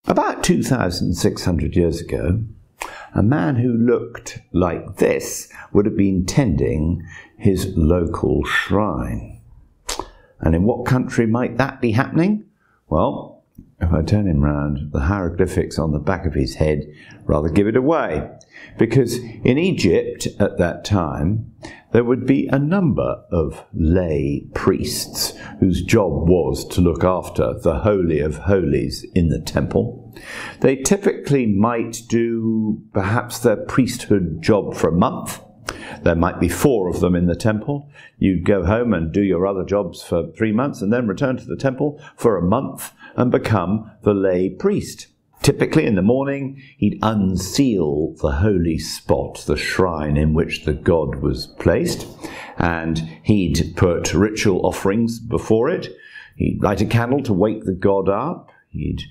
About 2,600 years ago, a man who looked like this would have been tending his local shrine. And in what country might that be happening? Well, if I turn him round, the hieroglyphics on the back of his head rather give it away. Because in Egypt at that time, there would be a number of lay priests whose job was to look after the Holy of Holies in the temple. They typically might do perhaps their priesthood job for a month. There might be 4 of them in the temple. You'd go home and do your other jobs for 3 months and then return to the temple for a month and become the lay priest. Typically in the morning, he'd unseal the holy spot, the shrine in which the god was placed, and he'd put ritual offerings before it. He'd light a candle to wake the god up. He'd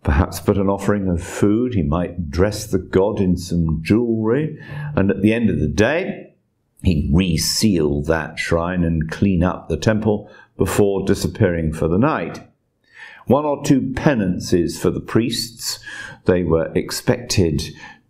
perhaps put an offering of food. He might dress the god in some jewellery. And at the end of the day, he'd reseal that shrine and clean up the temple before disappearing for the night. 1 or 2 penances for the priests. They were expected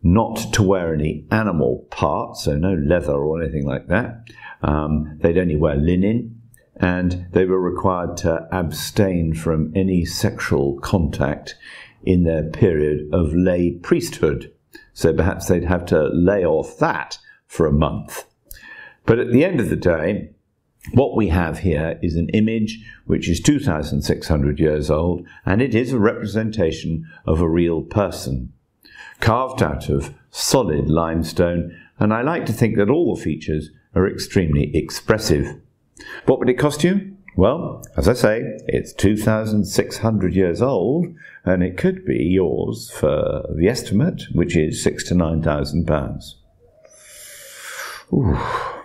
not to wear any animal parts, so no leather or anything like that. They'd only wear linen, and they were required to abstain from any sexual contact in their period of lay priesthood. So perhaps they'd have to lay off that for a month. But at the end of the day, what we have here is an image which is 2,600 years old, and it is a representation of a real person, carved out of solid limestone, and I like to think that all the features are extremely expressive. What would it cost you? Well, as I say, it's 2,600 years old, and it could be yours for the estimate, which is £6,000 to £9,000. Ooh.